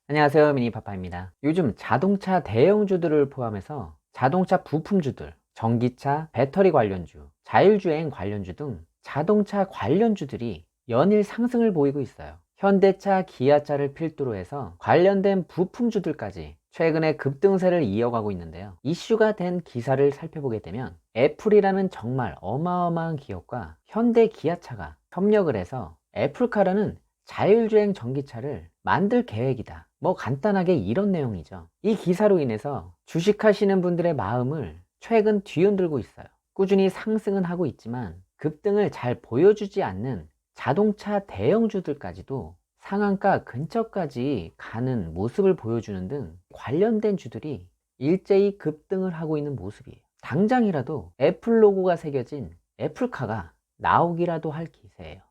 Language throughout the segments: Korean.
안녕하세요, 미니파파입니다. 요즘 자동차 대형주들을 포함해서 자동차 부품주들, 전기차, 배터리 관련주, 자율주행 관련주 등 자동차 관련주들이 연일 상승을 보이고 있어요. 현대차, 기아차를 필두로 해서 관련된 부품주들까지 최근에 급등세를 이어가고 있는데요. 이슈가 된 기사를 살펴보게 되면 애플이라는 정말 어마어마한 기업과 현대 기아차가 협력을 해서 애플카라는 자율주행 전기차를 만들 계획이다. 뭐 간단하게 이런 내용이죠. 이 기사로 인해서 주식하시는 분들의 마음을 최근 뒤흔들고 있어요. 꾸준히 상승은 하고 있지만 급등을 잘 보여주지 않는 자동차 대형주들까지도 상한가 근처까지 가는 모습을 보여주는 등 관련된 주들이 일제히 급등을 하고 있는 모습이에요. 당장이라도 애플 로고가 새겨진 애플카가 나오기라도 할 기세예요.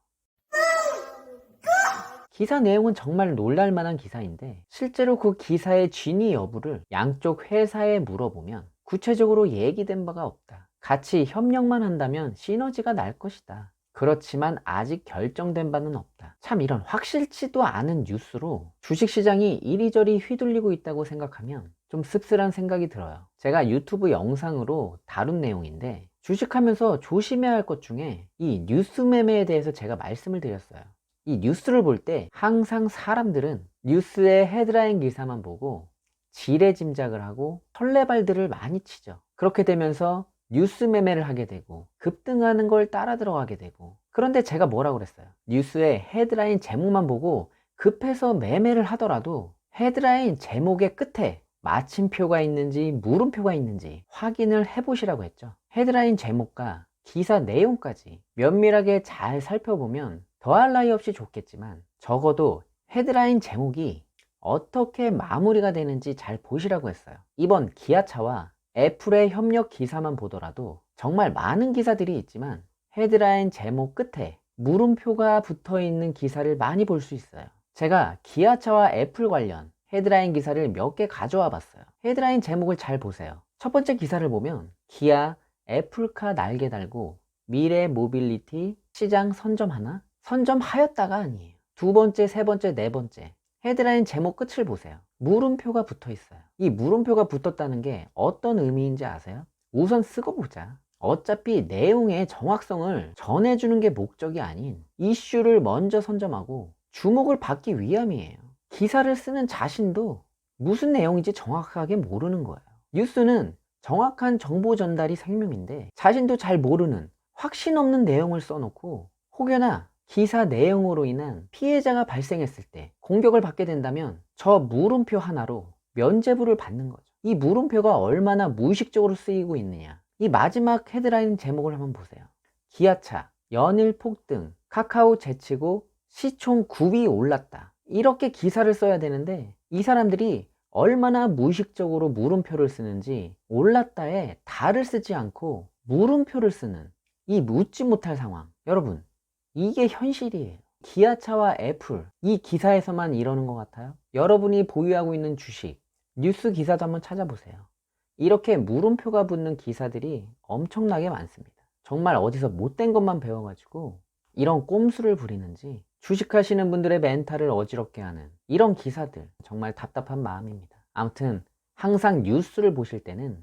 기사 내용은 정말 놀랄만한 기사인데 실제로 그 기사의 진위 여부를 양쪽 회사에 물어보면 구체적으로 얘기된 바가 없다. 같이 협력만 한다면 시너지가 날 것이다. 그렇지만 아직 결정된 바는 없다. 참 이런 확실치도 않은 뉴스로 주식시장이 이리저리 휘둘리고 있다고 생각하면 좀 씁쓸한 생각이 들어요. 제가 유튜브 영상으로 다룬 내용인데 주식하면서 조심해야 할 것 중에 이 뉴스 매매에 대해서 제가 말씀을 드렸어요. 이 뉴스를 볼 때 항상 사람들은 뉴스의 헤드라인 기사만 보고 지레 짐작을 하고 설레발들을 많이 치죠. 그렇게 되면서 뉴스 매매를 하게 되고 급등하는 걸 따라 들어가게 되고, 그런데 제가 뭐라고 그랬어요? 뉴스의 헤드라인 제목만 보고 급해서 매매를 하더라도 헤드라인 제목의 끝에 마침표가 있는지 물음표가 있는지 확인을 해보시라고 했죠. 헤드라인 제목과 기사 내용까지 면밀하게 잘 살펴보면 더할 나위 없이 좋겠지만 적어도 헤드라인 제목이 어떻게 마무리가 되는지 잘 보시라고 했어요. 이번 기아차와 애플의 협력 기사만 보더라도 정말 많은 기사들이 있지만 헤드라인 제목 끝에 물음표가 붙어 있는 기사를 많이 볼 수 있어요. 제가 기아차와 애플 관련 헤드라인 기사를 몇 개 가져와 봤어요. 헤드라인 제목을 잘 보세요. 첫 번째 기사를 보면 기아 애플카 날개 달고 미래 모빌리티 시장 선점하나? 선점하였다가 아니에요. 두 번째, 세 번째, 네 번째 헤드라인 제목 끝을 보세요. 물음표가 붙어 있어요. 이 물음표가 붙었다는 게 어떤 의미인지 아세요? 우선 쓰고 보자. 어차피 내용의 정확성을 전해주는 게 목적이 아닌 이슈를 먼저 선점하고 주목을 받기 위함이에요. 기사를 쓰는 자신도 무슨 내용인지 정확하게 모르는 거예요. 뉴스는 정확한 정보 전달이 생명인데 자신도 잘 모르는 확신 없는 내용을 써놓고 혹여나 기사 내용으로 인한 피해자가 발생했을 때 공격을 받게 된다면 저 물음표 하나로 면죄부를 받는 거죠. 이 물음표가 얼마나 무의식적으로 쓰이고 있느냐. 이 마지막 헤드라인 제목을 한번 보세요. 기아차 연일 폭등, 카카오 제치고 시총 9위 올랐다. 이렇게 기사를 써야 되는데 이 사람들이 얼마나 무의식적으로 물음표를 쓰는지 올랐다에 다를 쓰지 않고 물음표를 쓰는 이 묻지 못할 상황. 여러분, 이게 현실이에요. 기아차와 애플, 이 기사에서만 이러는 것 같아요? 여러분이 보유하고 있는 주식, 뉴스 기사도 한번 찾아보세요. 이렇게 물음표가 붙는 기사들이 엄청나게 많습니다. 정말 어디서 못된 것만 배워가지고 이런 꼼수를 부리는지 주식하시는 분들의 멘탈을 어지럽게 하는 이런 기사들, 정말 답답한 마음입니다. 아무튼 항상 뉴스를 보실 때는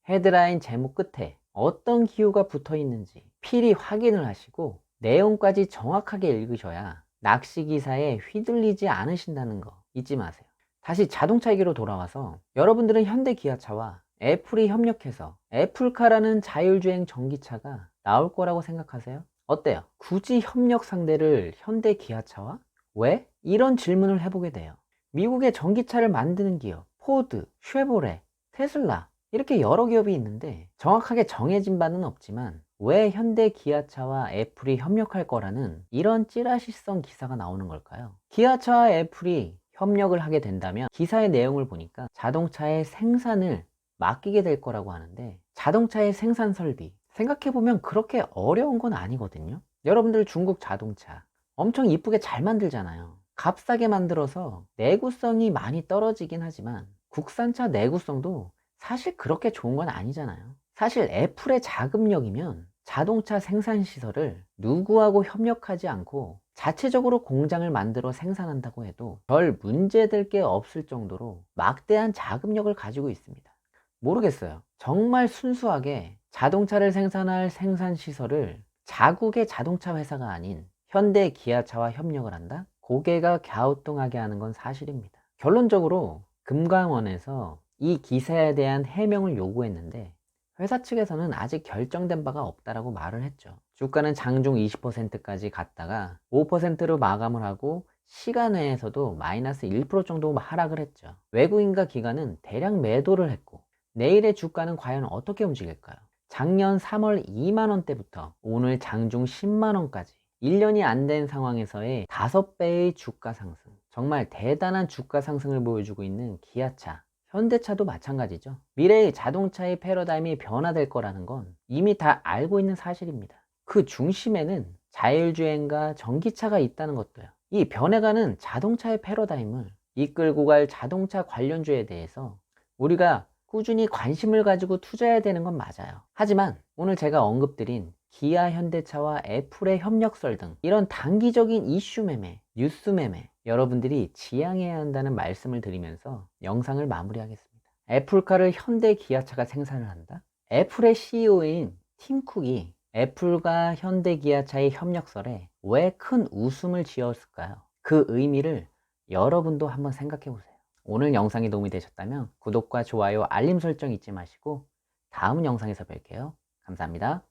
헤드라인 제목 끝에 어떤 기호가 붙어 있는지 필히 확인을 하시고 내용까지 정확하게 읽으셔야 낚시 기사에 휘둘리지 않으신다는 거 잊지 마세요. 다시 자동차 얘기로 돌아와서 여러분들은 현대 기아차와 애플이 협력해서 애플카라는 자율주행 전기차가 나올 거라고 생각하세요? 어때요? 굳이 협력 상대를 현대 기아차와? 왜? 이런 질문을 해보게 돼요. 미국의 전기차를 만드는 기업, 포드, 쉐보레, 테슬라 이렇게 여러 기업이 있는데 정확하게 정해진 바는 없지만 왜 현대 기아차와 애플이 협력할 거라는 이런 찌라시성 기사가 나오는 걸까요? 기아차와 애플이 협력을 하게 된다면 기사의 내용을 보니까 자동차의 생산을 맡기게 될 거라고 하는데 자동차의 생산 설비 생각해보면 그렇게 어려운 건 아니거든요. 여러분들 중국 자동차 엄청 이쁘게 잘 만들잖아요. 값싸게 만들어서 내구성이 많이 떨어지긴 하지만 국산차 내구성도 사실 그렇게 좋은 건 아니잖아요. 사실 애플의 자금력이면 자동차 생산 시설을 누구하고 협력하지 않고 자체적으로 공장을 만들어 생산한다고 해도 별 문제될 게 없을 정도로 막대한 자금력을 가지고 있습니다. 모르겠어요. 정말 순수하게 자동차를 생산할 생산시설을 자국의 자동차 회사가 아닌 현대 기아차와 협력을 한다? 고개가 갸우뚱하게 하는 건 사실입니다. 결론적으로 금감원에서 이 기사에 대한 해명을 요구했는데 회사 측에서는 아직 결정된 바가 없다라고 말을 했죠. 주가는 장중 20%까지 갔다가 5%로 마감을 하고 시간 외에서도 마이너스 1% 정도 하락을 했죠. 외국인과 기관은 대량 매도를 했고 내일의 주가는 과연 어떻게 움직일까요? 작년 3월 2만원대부터 오늘 장중 10만원까지 1년이 안 된 상황에서의 5배의 주가 상승, 정말 대단한 주가 상승을 보여주고 있는 기아차, 현대차도 마찬가지죠. 미래의 자동차의 패러다임이 변화될 거라는 건 이미 다 알고 있는 사실입니다. 그 중심에는 자율주행과 전기차가 있다는 것도요. 이 변해가는 자동차의 패러다임을 이끌고 갈 자동차 관련주에 대해서 우리가 꾸준히 관심을 가지고 투자해야 되는 건 맞아요. 하지만 오늘 제가 언급드린 기아 현대차와 애플의 협력설 등 이런 단기적인 이슈 매매, 뉴스 매매 여러분들이 지양해야 한다는 말씀을 드리면서 영상을 마무리하겠습니다. 애플카를 현대 기아차가 생산을 한다? 애플의 CEO인 팀 쿡이 애플과 현대 기아차의 협력설에 왜 큰 웃음을 지었을까요? 그 의미를 여러분도 한번 생각해 보세요. 오늘 영상이 도움이 되셨다면 구독과 좋아요, 알림 설정 잊지 마시고 다음 영상에서 뵐게요. 감사합니다.